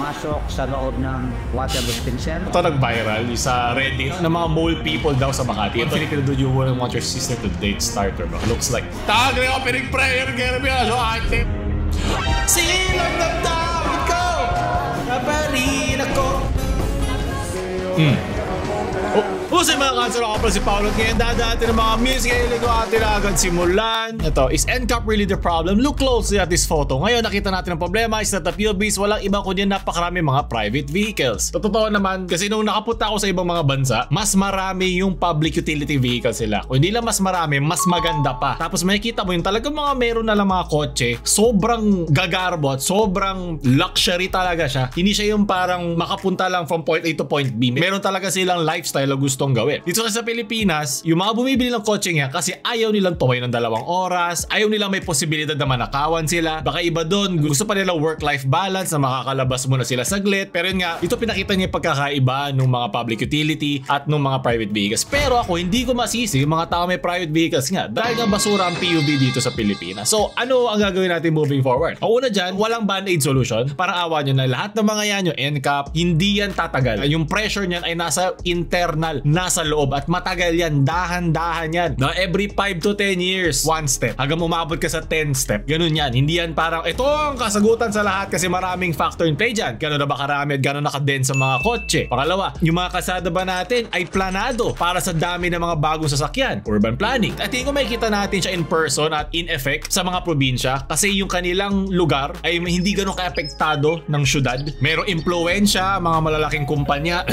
pumasok sa loob ng water dispenser. Ito nag-viral sa Reddit ng mga mole people daw sa Makati. Ito Filipino, do you want your sister to date starter, bro? Looks like tagay opening prayer, Gerby. So, ate. Silang damdamin ko, kaparin ako. Sa mga cancel ako pala si Paolo at ngayon dadati ng mga music ay ko atin agad simulan. Ito, is NCAP really the problem? Look closely at this photo. Ngayon nakita natin ang problema is that the POVs walang iba kundi napakarami mga private vehicles. Totoo naman kasi nung nakapunta ako sa ibang mga bansa, mas marami yung public utility vehicles sila. Kung hindi lang mas marami, mas maganda pa. Tapos makikita mo yung talagang mga meron na lang mga kotse, sobrang gagarbo at sobrang luxury talaga siya. Hindi siya yung parang makapunta lang from point A to point B. Meron talaga silang lifestyle na gustong gawin. Dito sa Pilipinas, yung mga bumibili ng kotse niya kasi ayaw nilang tumayo ng 2 oras, ayaw nilang may posibilidad na manakawan sila. Baka iba doon, gusto pa nila work-life balance na makakalabas muna sila saglit. Pero yun nga, ito pinakita niya yung pagkakaiba ng mga public utility at ng mga private vehicles. Pero ako, hindi ko masisi yung mga tao may private vehicles nga dahil nga basura ang PUV dito sa Pilipinas. So, ano ang gagawin natin moving forward? Ang una dyan, walang band-aid solution. Parang awa nyo na lahat ng mga yan, yung NCAP, hindi yan tatagal. Yung pressure niyan ay nasa internal, nasa loob at matagal yan, dahan-dahan yan. Na every 5 to 10 years, 1 step. Hanggang umabot ka sa 10 step. Ganun yan. Hindi yan parang ito ang kasagutan sa lahat kasi maraming factor in play dyan. Gano'n na ba karami at gano'n nakadense sa mga kotse. Pangalawa, yung mga kalsada ba natin ay planado para sa dami ng mga bagong sasakyan. Urban planning. At tingin ko makikita natin siya in person at in effect sa mga probinsya kasi yung kanilang lugar ay hindi gano'n ka-apektado ng syudad. Merong impluensya, mga malalaking kumpanya,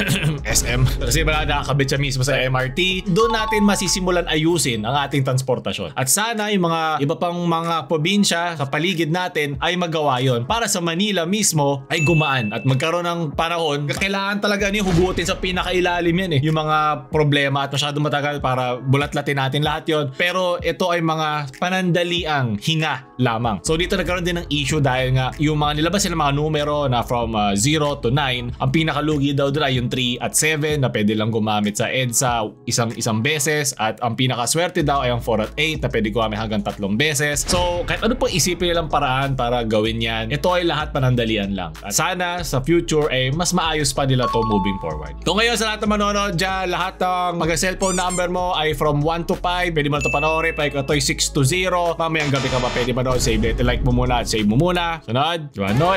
SM. Kasi wala nakakabit siya mismo sa MRT. Doon natin masisimulan ayusin ang ating transportasyon. At sana yung mga iba pang mga probinsya sa paligid natin ay magawa yon para sa Manila mismo ay gumaan at magkaroon ng panahon. Kailangan talaga niyo hugutin sa pinakailalim yan yung mga problema at masyado matagal para bulat-latin natin lahat yon. Pero ito ay mga panandaliang hinga lamang. So dito nagkaroon din ng issue dahil nga yung mga nilabas sila mga numero na from 0 to 9, ang pinakalugi daw doon ay yung 3 at 7 na pwede lang gumamit sa EDSA isang beses at ang pinakaswerte daw ay ang 4 at 8 na pwede gumamit hanggang 3 beses. So kahit ano pong isipin nilang paraan para gawin yan, ito ay lahat panandalian lang. At sana sa future ay mas maayos pa nila to moving forward. Kung ngayon sa lahat ng manonood dyan, lahat ng mag-cellphone number mo ay from 1 to 5, pwede mo na ito panoorin. Pag ito ay 6 to 0, mamayang gabi ka pa pwede manood, save it, like mo muna at save mo muna. Sunod, ano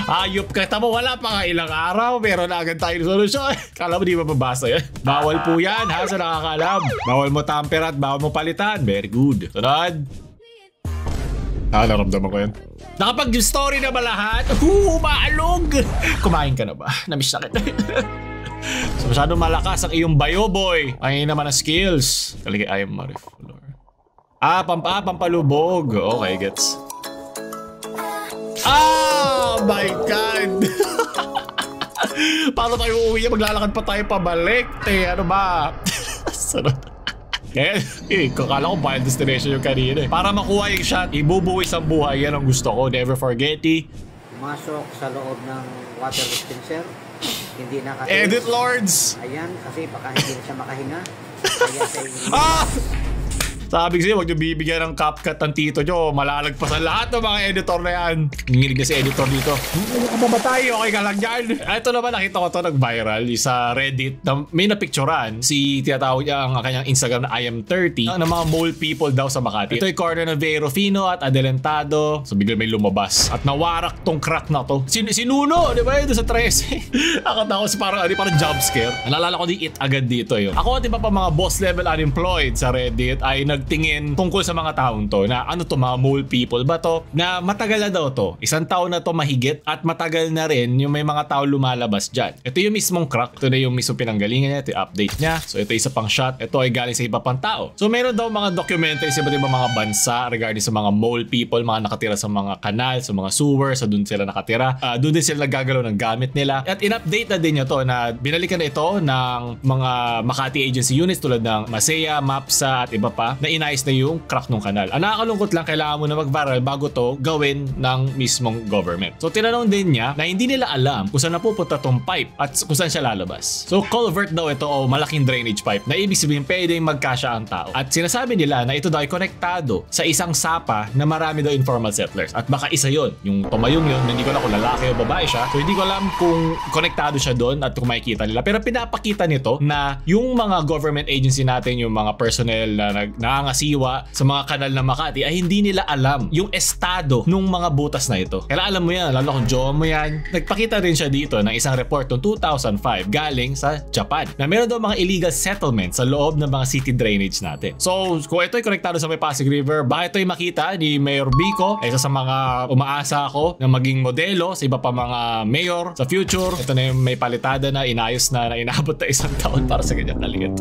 ayop ka, tama wala pa nga ilang araw pero na agad tayo solusyon. Kala mo di ba mabasa yan? Bawal po yan ha sa nakakalam. Bawal mo tamper at bawal mo palitan. Very good. Sunod. Naramdaman ko yan. Nakapag-story na ba lahat? Maalog! Kumain ka na ba? Namiss na kita. So masyadong malakas ang iyong bio boy. Ay naman ang skills. Kaligay I am Mariflor. Pampalubog. Okay, gets. Oh my God! Paano tayo uuwi? Maglalakad pa tayo pabalik. Ano ba? Kaya, kakala ko final destination yung kanina. Para makuha yung shot, ibubuwis ang buhay. Yan ang gusto ko. Never forget Pumasok sa loob ng water dispenser. Hindi na kasi. Edit Lords! Ayan, kasi baka hindi na siya makahinga. Kaya sa Sabi ko sa'yo, huwag nyo bibigyan ng CapCut ng tito nyo. Malalagpasan lahat ng mga editor na yan. Nanginig na si editor dito. Mamatay, okay ka lang dyan. Ito naman, nakita ko to nag-viral sa Reddit. Na may napicturan si tinatawag niya ang kanyang Instagram na I am 30 ng mga mole people daw sa Makati. Ito yung corner ng Vero Fino at Adelantado. So bigla may lumabas. At nawarak tong crack na to. Sinuno, di ba yun sa 13? Akata ko parang job scare. Nalala ko di it agad dito yun. Ako, di ba pa mga boss level unemployed sa Reddit ay nagtingin tungkol sa mga taong to na ano to, mga mole people ba to, na matagal na daw to, 1 taon na to mahigit at matagal na rin yung may mga tao lumalabas dyan. Ito yung mismong crack, ito na yung mismong pinanggalingan niya, ito yung update niya. So ito isa pang shot, ito ay galing sa iba pang tao. So meron daw mga documentaries sa iba't ibang mga bansa regarding sa mga mole people, mga nakatira sa mga kanal, sa mga sewer, sa doon sila nakatira. Doon din sila nagagalaw ng gamit nila. At in-update na din niya to na binalikan na ito ng mga Makati agency units tulad ng Masaya, MAPSA at iba pa, na inayos na yung crack ng kanal. Ang nakakalungkot lang, kailangan mo na mag-viral bago to gawin ng mismong government. So tinanong din niya na hindi nila alam kung saan napupunta tong pipe at kung saan siya lalabas. So culvert daw ito o malaking drainage pipe na ibig sabihin pwedeng magkasya ang tao. At sinasabi nila na ito daw ay konektado sa isang sapa na marami daw informal settlers. At baka isa yon, yung tumayong yun, hindi ko alam kung lalaki o babae siya. So hindi ko alam kung konektado siya doon at kung makikita nila. Pero pinapakita nito na yung mga government agency natin, yung mga personnel na nangangasiwa sa mga kanal ng Makati ay hindi nila alam yung estado ng mga butas na ito. Kaya alam mo yan, lalo kung jowa mo yan. Nagpakita rin siya dito ng isang report noong 2005 galing sa Japan na meron daw mga illegal settlements sa loob ng mga city drainage natin. So kung ito ay konektado sa may Pasig River, baka ito ay makita ni Mayor Vico, isa sa mga umaasa ako na maging modelo sa iba pa mga mayor sa future. Ito na yung may palitada na inayos na inabot na isang taon para sa ganyan talingat.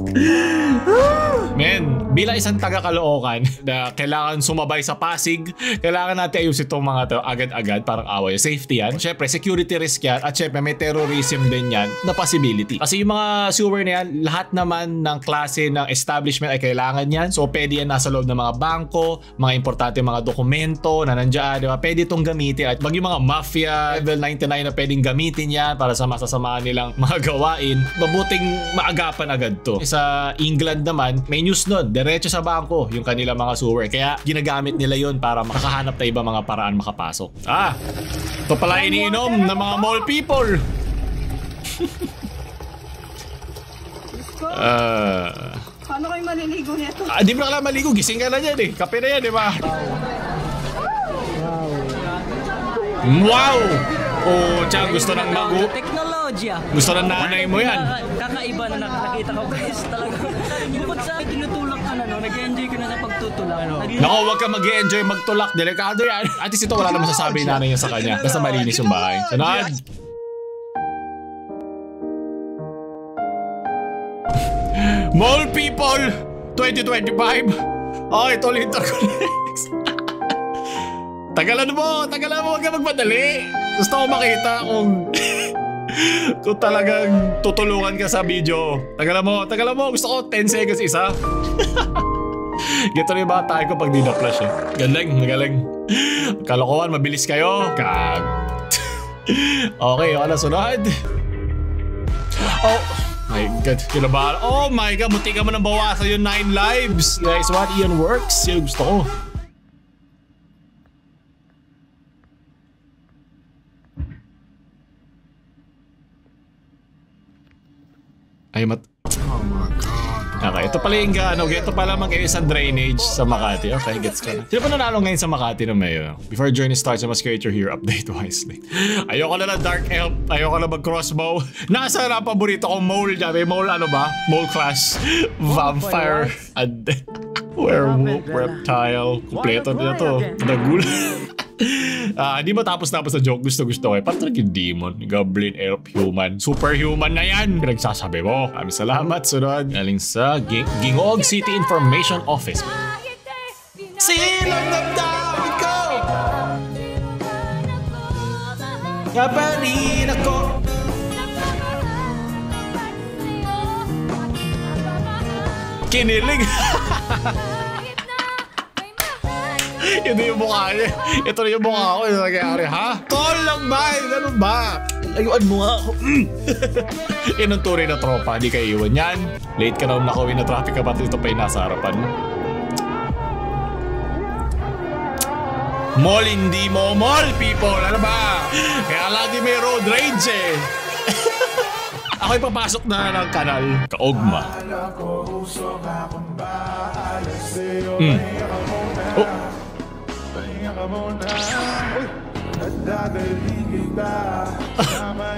Men, bilang isang taga-Caloocan na kailangan sumabay sa Pasig, kailangan natin ayusin itong mga to agad-agad, parang away. Safety yan. Siyempre, security risk yan. At siyempre, may terrorism din yan na possibility. Kasi yung mga sewer na yan, lahat naman ng klase ng establishment ay kailangan yan. So, pwede yan nasa loob ng mga bangko, mga importante mga dokumento na nandiyan, di ba? Pwede itong gamitin. At mag yung mga mafia, level 99 na pwedeng gamitin yan para sa masasamaan nilang mga gawain. Mabuting maagapan agad to. Sa England naman, may news nun, diretso sa bangko yung kanilang mga sewer. Kaya ginagamit nila yun para makakahanap na iba mga paraan makapasok. Ito pala iniinom ng mga mall people. Paano kayo maliligo nito? Di mo na kailangan maligo, gising ka na yan eh. Kape na yan, di ba? Wow! Oh, Chang, gusto ng teknolohiya. Gusto ng nanay mo yan. Kakaiba na nakakita ko guys. Talaga. Bukod sa tinutulak ka na, no? Nag-enjoy ka na sa pagtutulak. Nako, huwag ka mag-enjoy magtulak. Delikado yan. At least ito wala naman sasabi nanay niya sa kanya. Basta malinis yung bahay. Sunod! Mall people 2025. Ito ulit ako next. Tagalan mo, huwag ka magmadali. Gusto ko makita kung talagang tutulungan ka sa video. Tagalan mo, gusto ko 10 seconds isa. Gito rin yung mga tayo ko pag di na-flash eh. Magaling. Kalokohan, mabilis kayo. Okay, wala sunod. Oh my God, kinabahan. Oh my God, munti ka mo nang bawasan yung 9 lives. Guys, what Ian works? Yung gusto ko. Oh my God. Okay, ito pala yung ito pala mag-ayos ang drainage sa Makati. Okay, gets ka na. Sino pa nanalo ngayon sa Makati na mayo? Before journey starts, you must create your hero update wisely. Ayoko na lang Dark Elf. Ayoko na mag-crossbow. Nasa na paborito kong mole dyan. May mole ano ba? Mole class. Vampire. Werewolf. Reptile. Kompleto na to. Nagul. Hindi mo tapos na joke. Gusto ko eh. Parang yung demon, goblin, elf, human. Superhuman na yan. Pinagsasabi mo. Maraming salamat. Sunod. Galing sa Gingog City Information Office. Silang damdamin ko! Kaparin ako! Kinilig! Ito yung mukha niya. Ito na yung mukha ko. Ito nangyayari. Ha? Tol lang ba? Ganun ba? Layuan mo nga ako. Yan ang tunay na tropa. Hindi kayo iwan yan. Late ka na nakawin na traffic ka. Pati ito pa yung nasa harapan mo. Mall, hindi mo mall, people. Ano ba? Kaya lagi may road rage eh. Ako'y papasok na ng kanal. Kaugma. Oh.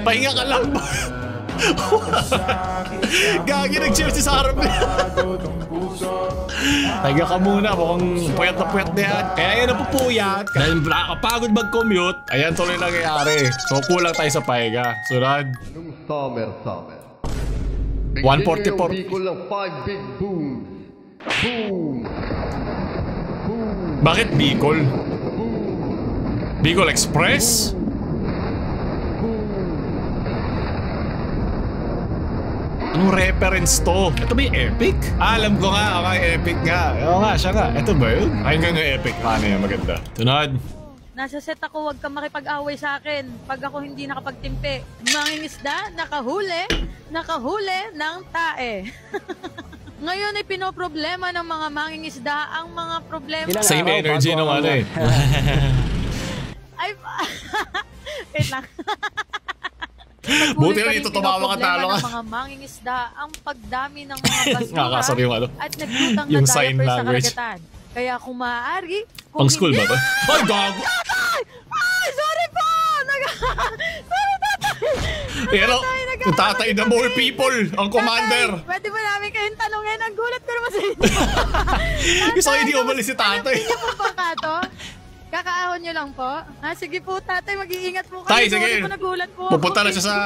Pahinga ka lang ba? Gagi, nag-chill si Sarap. Pahinga ka muna, mukhang puyat na yan. Kaya yan napupuyat. Dahil nakakapagod mag-commute, ayan tuloy nangyayari. So kulang tayo sa pahinga. Sunod. Summer. 144. Bicol ng 5 big boom. Boom. Bakit Bicol? Bicol Express? Anong reference to? Ito ba yung Epic? Alam ko nga, okay, Epic nga. Oo nga, siya nga. Ito ba yun? Ayun nga yung Epic. Paano yun? Maganda. Tunod. Nasa set ako, huwag kang makipag-away sa akin. Pag ako hindi nakapagtimpi. Mangingisda, nakahuli ng tae. Ngayon ay pinoproblema ng mga mangingisda ang mga problema. Same energy nung ano eh. Ay, wait lang. Buti na dito tumawa ka talo ka. Ng mga mangingisda ang pagdami ng mga basura Nakakasar yung ano. at nagtutang Yung na sign diaper sa language. karagatan. Kaya kung maaari, Pang school ba to? Ay, gago! Ay, sorry po! Sorry, tatay! Pero, yung tatay na more people, ang commander. Tatay, pwede ba namin kayong tanongin? Ang gulat ko naman sa inyo. Gusto ko hindi umalis si tatay. Alam niyo po ba kato? Kakaahon niyo lang po? Sige po, tatay, mag-iingat po kayo. Tay, sige. Sorry po, nagulat po ako. Pupunta na siya sa,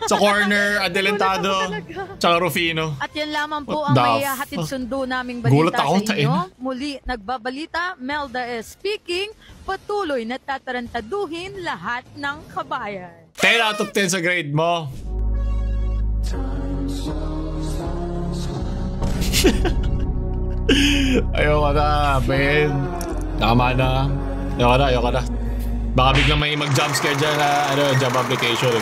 sa corner, Adelantado, Nagulat ako talaga. tsaka Rufino. At yan lamang po What ang the may hatid sundo naming Gulat balita ako, sa inyo. tain. Muli, nagbabalita, Melda is speaking, patuloy na tatarantaduhin lahat ng kabayan. 10 out of 10 sa grade mo. Ayoko na, Ben. Tama na. Ayoko na. Baka biglang may mag-jumpscare dyan na job application.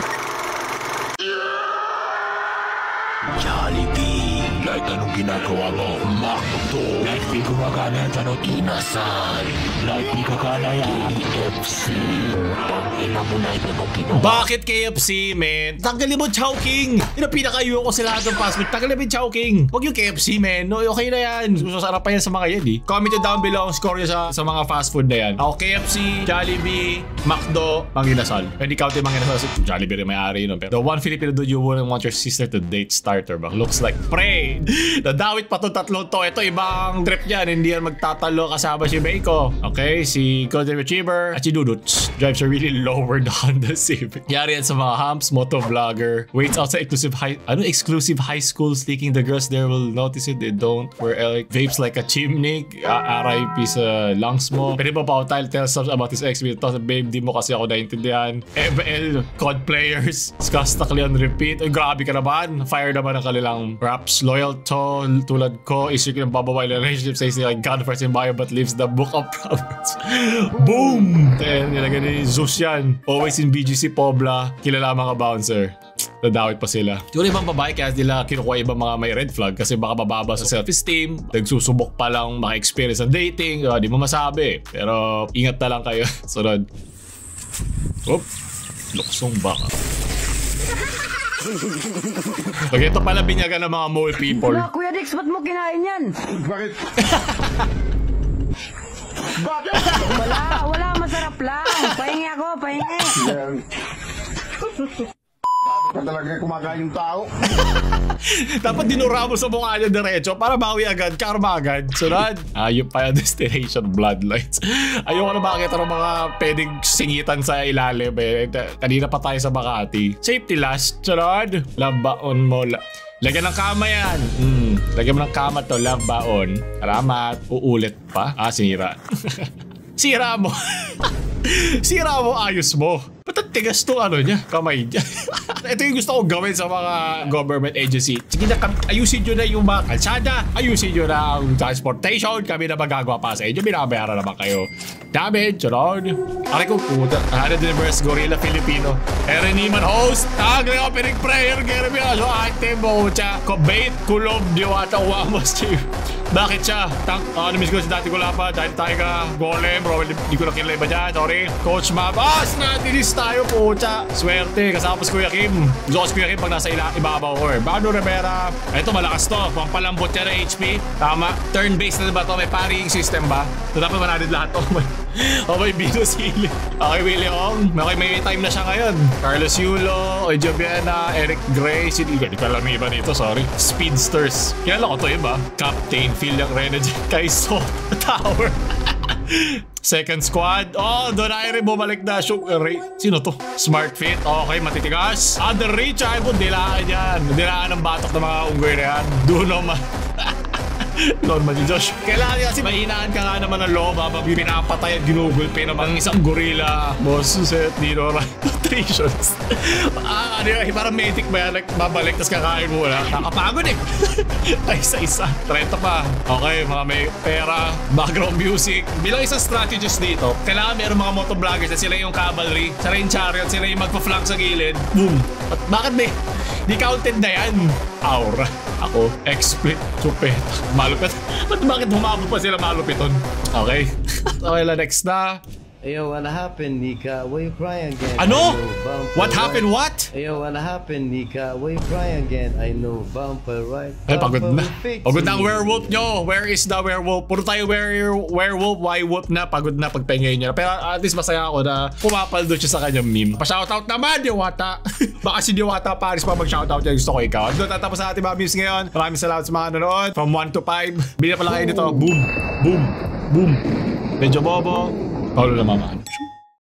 Jollibee, like anong ginagawa mo? Makto, like di gumagana dyan ang inasal. Like di kagana yan. KFC, pang-ina mo na ito mong ginawa. Bakit KFC, man? Tanggalin mo Chowking! Yun ang pinaka-iyo ko sa lahat ng fast food. Tanggalin mo yung Chowking. Huwag yung KFC, man. No, okay na yan. Susarap pa yan sa mga yan, eh. Comment nyo down below ang score nyo sa mga fast food na yan. Ako, KFC, Jollibee, McDo, Manginasal. Hindi count yung Manginasal. Jollibee rin may-ari yun. Pero the one Filipino dude you wouldn't want your sister to date starter ba? Looks like pre. Nadawit pa itong tatlong to. Ito, ibang trip yan. Hindi yan magtatalo kasama si Meiko. Okay, si Golden Retriever at si Duduts. Drives are really lower the Honda Civic. Yari yan sa mga humps, motovlogger. Waits outside exclusive high schools thinking the girls there will notice it. They don't. Wear vapes like a chimney. RIP sa lungs mo. Pwede ba pa tell stuff about his ex. Babe, di mo kasi ako naintindihan. ML, COD players. Skastakli on repeat. Ay, grabe ka naman. Fire naman ang kanilang raps. Loyal to, tulad ko, isip ko ng babaway na relationship says like God first in bio but leaves the book of Proverbs. Boom! And nilagay ni Zeus yan. Always in BGC Pobla. Kilala mga bouncer. Nadawit pa sila. Siguro ibang babae kaya nila kinukuha ibang mga may red flag kasi baka bababa sa self-esteem. Nagsusubok pa lang maka-experience ng dating. Di mo masabi. Pero ingat na lang kayo. Sunod. Oop. Luksong baka. Pag ito pala binyagan ng mga mole people. Kuya Dix, ba't mo kinain yan? Bakit? Bakit? Wala, masarap lang. Pahingi ako, pahingi. Talaga kumakain yung tao. Dapat dinura mo sa mukha niya diretso para bawi agad, karma agad. Sunod. Ayun pa yung destination bloodlines. Ayoko na makita ng mga pwedeng singitan sa ilalim. Kanina pa tayo sa Makati. Safety last. Sunod. Labaon mo. Lagyan ng kama yan. Lagyan mo ng kama to. Labaon. Salamat. Uulit pa. Sinira. Sira mo. Sira mo, ayos mo. Ba't ang tigas to niya? Kamay niya. Ito yung gusto kong gawin sa mga government agency. Sige na, ayusin nyo na yung mga kalsada. Ayusin nyo na ang transportation. Kami na magagawa pa sa inyo. Binabayaran naman kayo. Damage, Ron. Aray ko, puta. Hanad Universe, Gorilla Filipino. Erin Iman host. Agri opening prayer. Geremi aso item mo. Kobait, kulob, diwata, uwamos, chief. Bakit siya? Namiss ko si dati ko pa. Dahil tayo ka, golem. Bro, hindi ko na kilala iba dyan. Sorry. Coach Mabas, natilis tayo po. Swerte. Kasama si Kuya Kim. Gusto ko si Kuya Kim pag nasa ibabaw or Bano Rivera. Ito, malakas to. Pampalambot niya na HP. Tama. Turn-based na ba to? May parrying system ba? So, dapat manadid lahat to. Okay, Bino Sili. Okay, Willie Ong. Okay, may time na siya ngayon. Carlos Yulo, Oy Joviana, Eric Gray. Hindi ko alam yung iba dito, sorry. Speedsters. Kilala ko to iba. Captain Philiak Renege. Kaiso Tower. Second squad. Doon ay rin bumalik na. Sino to? Smart Fit. Okay, matitigas. Under reach. Ay po, dilaan yan. Dilaan ng batok ng mga unggoy na yan. Duno man. Normal yun, Josh. Kailangan kasi mahinaan ka nga naman ng loob habang pinapatay at ginugulpe naman ng isang gorilla. Boss, set, dino, nutritions. Ano yun, parang medic ba yan? Babalik, tapos kakain mo na. Nakapagod eh. Ay, isa-isa. 30 pa. Okay, mga may pera, background music. Bilang isang strategist dito, kailangan meron mga motovloggers na sila yung cavalry, sila yung chariot, sila yung magpa-flank sa gilid. Boom. At bakit ba? Di counted na yan. Aura. Ako, explit, chupet, malupit. Bakit humabot pa sila malupiton? Okay. Okay lang, next na. Ayo, what happened, Nika? Why you crying again? Ano? I know, bumper What right. happened? What? Ayo, what happened, Nika? Why you crying again? I know, bumper right. Ay, pagod na. Bumper fix Pagod na ang me. werewolf nyo. Where is the werewolf? Puro tayo werewolf, why wolf na. Pagod na pagpengay nyo. Pero at least masaya ako na pumapaldo siya sa kanyang meme. Pa-shoutout naman, Diwata. Baka si Diwata Paris pa mag-shoutout yan. Gusto ko ikaw. Doon tatapos sa ating mga views ngayon. Maraming salamat sa mga nanonood. From 1 to 5. Bili na pala kayo nito. Boom. Boom. Boom. Medyo bobo. Paulo na mamaan.